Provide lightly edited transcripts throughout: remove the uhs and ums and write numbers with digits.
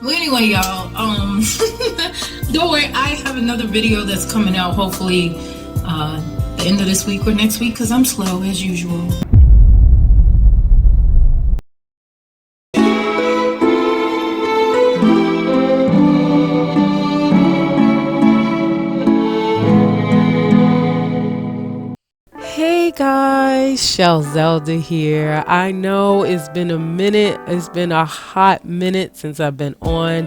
Well, anyway, y'all, don't worry, I have another video that's coming out hopefully the end of this week or next week because I'm slow as usual. Hey guys, Shell Zelda here. I know it's been a minute, it's been a hot minute since I've been on,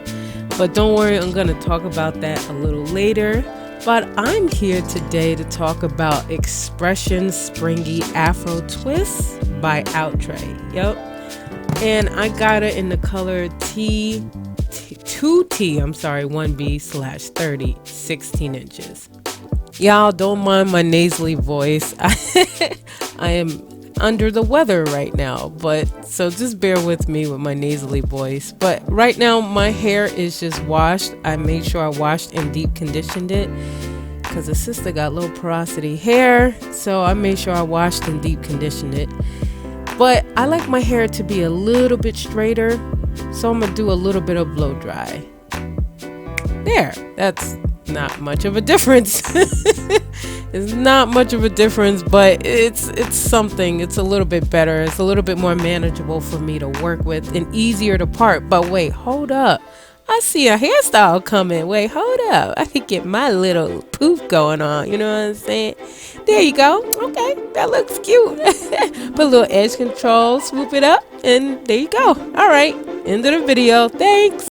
but don't worry, I'm going to talk about that a little later. But I'm here today to talk about X-pression Springy Afro Twist by Outre. Yep. And I got it in the color 1B/30, 16 inches. Y'all don't mind my nasally voice. I am under the weather right now, but so just bear with me with my nasally voice. But right now my hair is just washed. I made sure I washed and deep conditioned it because the sister got low porosity hair, so I made sure I washed and deep conditioned it. But I like my hair to be a little bit straighter, so I'm gonna do a little bit of blow dry. There, that's not much of a difference. It's not much of a difference, but it's something. It's a little bit better. It's a little bit more manageable for me to work with and easier to part. But wait, hold up. I see a hairstyle coming. Wait, hold up. I could get my little poof going on. You know what I'm saying? There you go. Okay, that looks cute. Put a little edge control, swoop it up, and there you go. All right, end of the video. Thanks.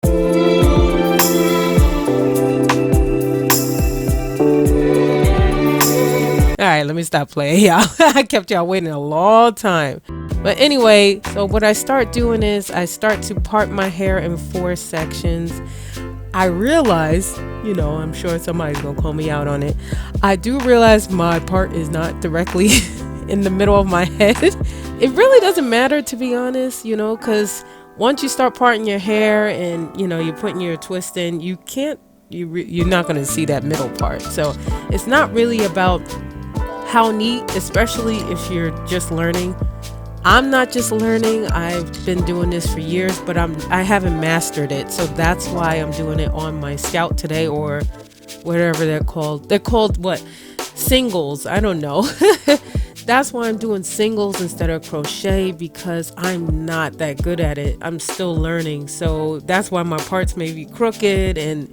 Alright, let me stop playing, y'all. I kept y'all waiting a long time. But anyway, so what I start doing is I start to part my hair in 4 sections. I realize, I'm sure somebody's gonna call me out on it. I do realize my part is not directly in the middle of my head. It really doesn't matter, to be honest, because once you start parting your hair and, you're putting your twist in, you're not gonna see that middle part. So it's not really about how neat, especially if you're just learning. I'm not just learning. I've been doing this for years, but I haven't mastered it. So that's why I'm doing it on my Scout today, or whatever they're called. They're called what? Singles. I don't know. That's why I'm doing singles instead of crochet, because I'm not that good at it. I'm still learning. So that's why my parts may be crooked and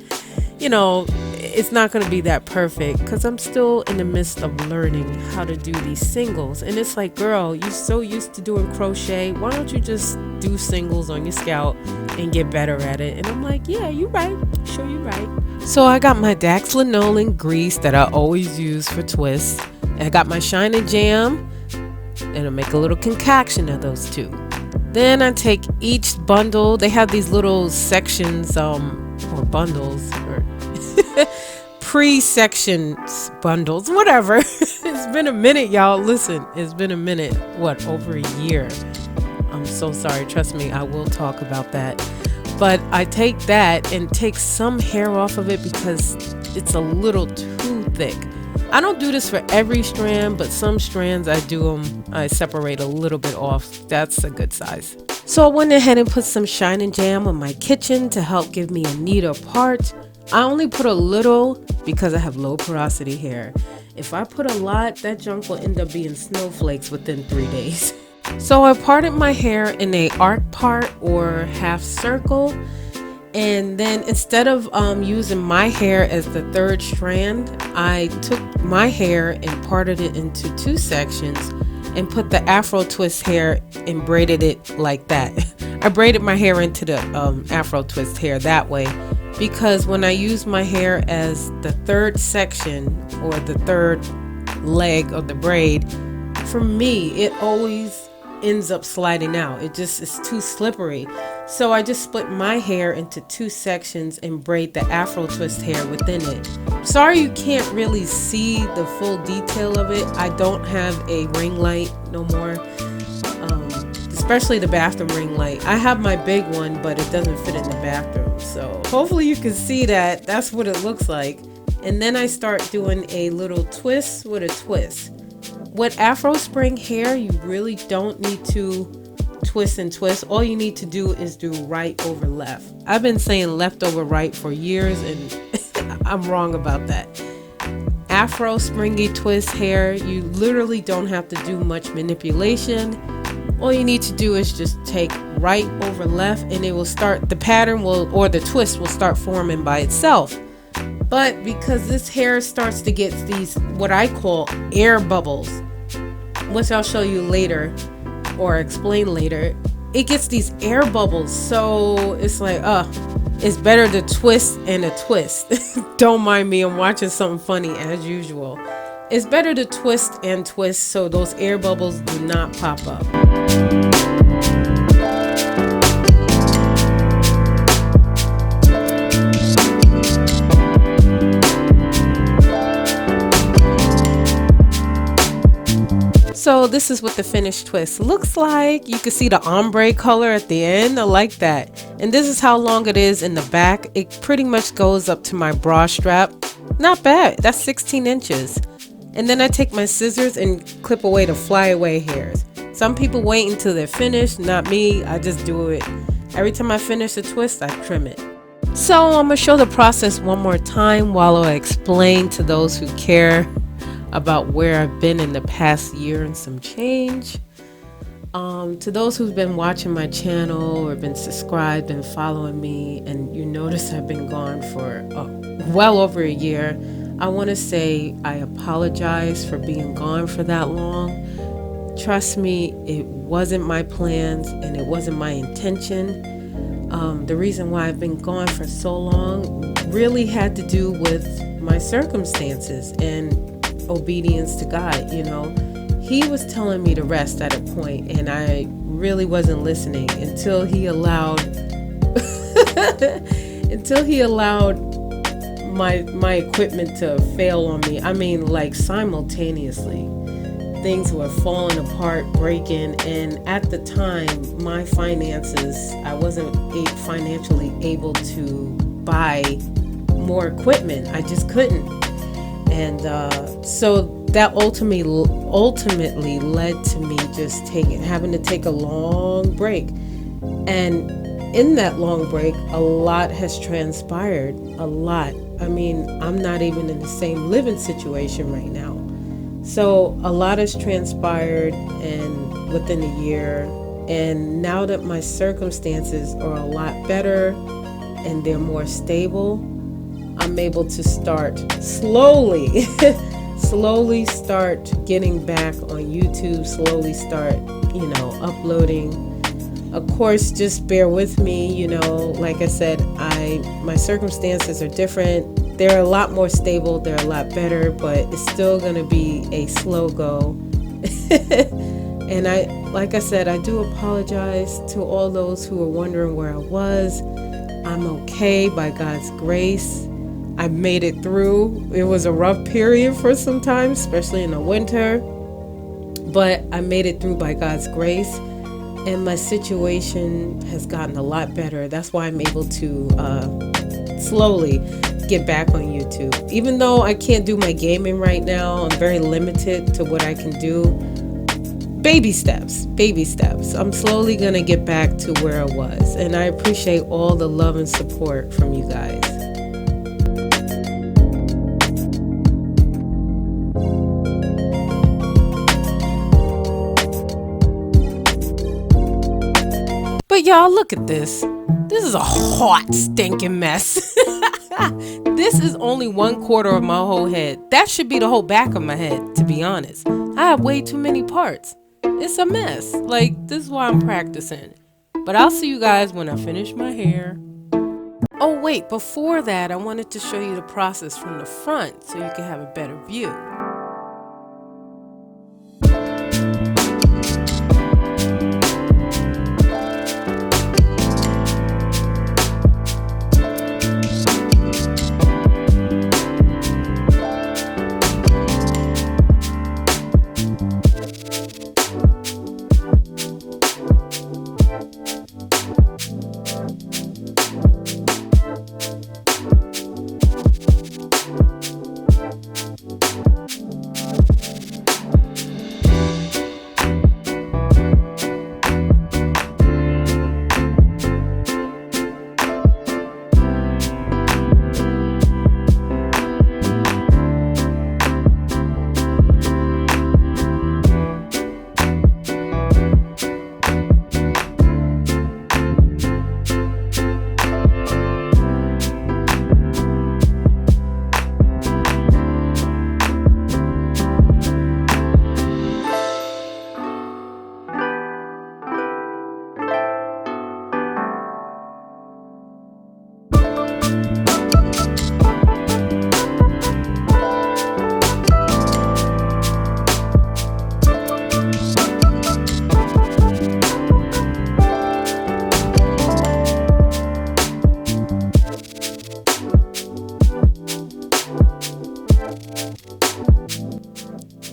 it's not going to be that perfect because I'm still in the midst of learning how to do these singles. And it's like, girl, you're so used to doing crochet. Why don't you just do singles on your Scout and get better at it? And I'm like, yeah, you're right. Sure, you're right. So I got my Dax Linoleum grease that I always use for twists. I got my Shine and Jam, and I make a little concoction of those two. Then I take each bundle. They have these little sections, or bundles, or pre-sections bundles, whatever. It's been a minute, y'all. Listen, it's been a minute. What, over a year? I'm so sorry. Trust me, I will talk about that. But I take that and take some hair off of it because it's a little too thick. I don't do this for every strand, but some strands I separate a little bit off. That's a good size. So I went ahead and put some Shine and Jam on my kitchen to help give me a neater part. I only put a little because I have low porosity hair. If I put a lot, that junk will end up being snowflakes within 3 days. So I parted my hair in a arc part or half circle. And then instead of using my hair as the 3rd strand, I took my hair and parted it into 2 sections and put the Afro twist hair and braided it like that. I braided my hair into the Afro twist hair that way because when I use my hair as the 3rd section or the 3rd leg of the braid, for me, it always ends up sliding out. It just is too slippery. So I just split my hair into 2 sections and braid the Afro twist hair within it. Sorry you can't really see the full detail of it. I don't have a ring light no more, especially the bathroom ring light. I have my big one, but it doesn't fit in the bathroom. So hopefully you can see that. That's what it looks like. And then I start doing a little twist with a twist. With Afro Spring hair, you really don't need to twist and twist, all you need to do is do right over left. I've been saying left over right for years, and I'm wrong about that. Afro springy twist hair, you literally don't have to do much manipulation. All you need to do is just take right over left, and it will start, the pattern will, or the twist will start forming by itself. But because this hair starts to get these, what I call air bubbles, which I'll show you later or explain later, it gets these air bubbles. So it's like, it's better to twist and a twist. Don't mind me, I'm watching something funny as usual. It's better to twist and twist so those air bubbles do not pop up. So this is what the finished twist looks like. You can see the ombre color at the end. I like that. And this is how long it is in the back. It pretty much goes up to my bra strap. Not bad. That's 16 inches. And then I take my scissors and clip away the flyaway hairs. Some people wait until they're finished. Not me. I just do it. Every time I finish a twist, I trim it. So I'm going to show the process one more time while I explain to those who care about where I've been in the past year and some change. To those who've been watching my channel or been subscribed and following me, and you notice I've been gone for well over a year, I want to say I apologize for being gone for that long. Trust me, it wasn't my plans and it wasn't my intention. The reason why I've been gone for so long really had to do with my circumstances and obedience to God. You know, He was telling me to rest at a point, and I really wasn't listening until He allowed my equipment to fail on me. I mean, like simultaneously. Things were falling apart, breaking, and at the time, my finances, I wasn't financially able to buy more equipment. I just couldn't. And so that ultimately led to me just having to take a long break. And in that long break, a lot has transpired. A lot. I mean, I'm not even in the same living situation right now. So a lot has transpired and within a year. And now that my circumstances are a lot better and they're more stable, I'm able to start slowly start getting back on YouTube, slowly start, uploading. Of course, just bear with me, like I said, my circumstances are different. They're a lot more stable, they're a lot better, but it's still gonna be a slow go. And like I said, I do apologize to all those who are wondering where I was. I'm okay by God's grace. I made it through. It was a rough period for some time, especially in the winter, but I made it through by God's grace, and my situation has gotten a lot better. That's why I'm able to slowly get back on YouTube. Even though I can't do my gaming right now, I'm very limited to what I can do. Baby steps. I'm slowly gonna get back to where I was, and I appreciate all the love and support from you guys. But y'all, look at this. This is a hot, stinking mess. This is only 1/4 of my whole head. That should be the whole back of my head, to be honest. I have way too many parts. It's a mess. Like, this is why I'm practicing. But I'll see you guys when I finish my hair. Oh wait, before that, I wanted to show you the process from the front so you can have a better view.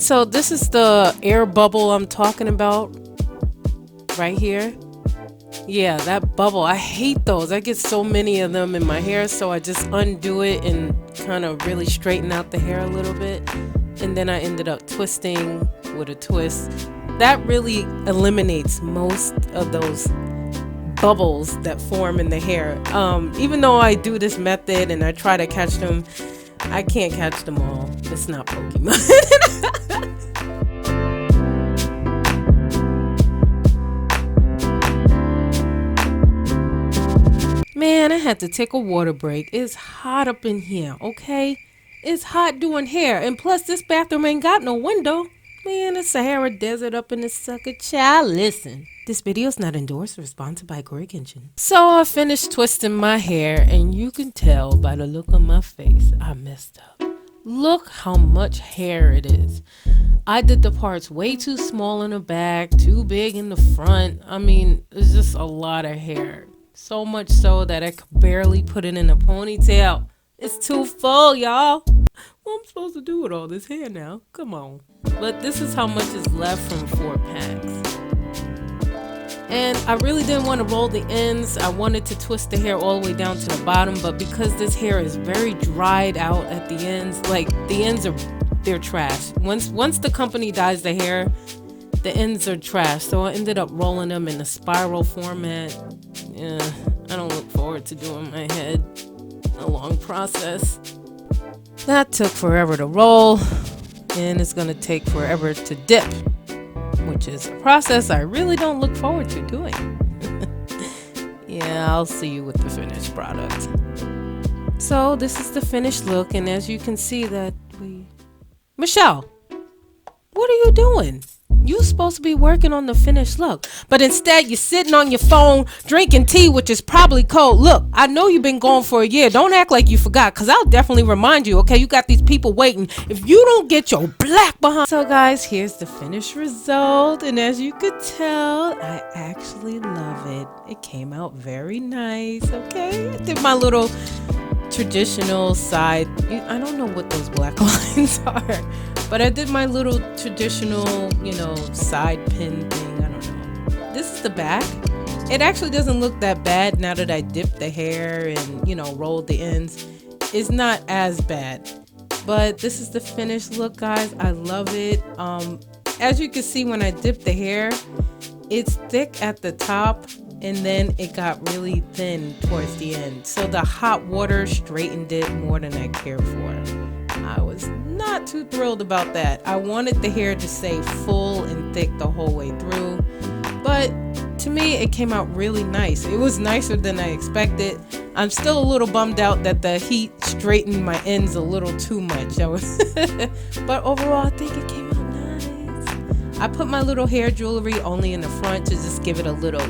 So this is the air bubble I'm talking about right here. Yeah, that bubble. I hate those. I get so many of them in my hair, so I just undo it and kind of really straighten out the hair a little bit. And then I ended up twisting with a twist. That really eliminates most of those bubbles that form in the hair. Even though I do this method and I try to catch them, I can't catch them all. It's not Pokemon. Man, I had to take a water break. It's hot up in here, okay? It's hot doing hair. And plus, this bathroom ain't got no window. Man, it's Sahara Desert up in this sucker. Child, listen. This video is not endorsed or sponsored by Greg Engine. So I finished twisting my hair, and you can tell by the look on my face, I messed up. Look how much hair it is. I did the parts way too small in the back, too big in the front. I mean, it's just a lot of hair. So much so that I could barely put it in a ponytail. It's too full, y'all. What am I supposed to do with all this hair now? Come on. But this is how much is left from 4 packs. And I really didn't want to roll the ends. I wanted to twist the hair all the way down to the bottom, but because this hair is very dried out at the ends, like the ends they're trash. Once the company dyes the hair, the ends are trash. So I ended up rolling them in a spiral format. Yeah, I don't look forward to doing my head. A long process. That took forever to roll, and it's gonna take forever to dip, which is a process I really don't look forward to doing. Yeah, I'll see you with the finished product. So this is the finished look, and as you can see that Michelle, what are you doing? You're supposed to be working on the finished look, but instead you're sitting on your phone drinking tea, which is probably cold. Look, I know you've been gone for a year. Don't act like you forgot, because I'll definitely remind you, okay? You got these people waiting if you don't get your black behind. So guys, here's the finished result, and as you could tell, I actually love it. It came out very nice, okay? I did my little traditional side. I don't know what those black lines are, but I did my little traditional, side pin thing. I don't know. This is the back. It actually doesn't look that bad now that I dipped the hair and, rolled the ends. It's not as bad, but this is the finished look, guys. I love it. As you can see, when I dipped the hair, it's thick at the top, and then it got really thin towards the end. So the hot water straightened it more than I cared for. I was not too thrilled about that. I wanted the hair to stay full and thick the whole way through, but to me it came out really nice. It was nicer than I expected. I'm still a little bummed out that the heat straightened my ends a little too much. But overall I think it came out nice. I put my little hair jewelry only in the front to just give it a little,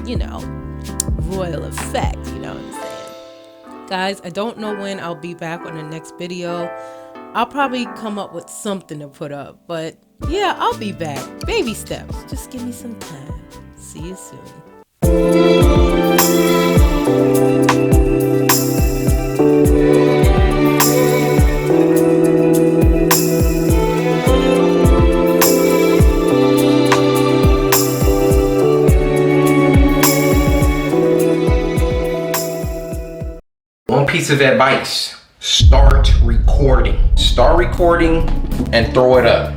royal effect, you know what I'm saying? Guys, I don't know when I'll be back on the next video. I'll probably come up with something to put up, but yeah, I'll be back. Baby steps. Just give me some time. See you soon. One piece of advice: start recording and throw it up.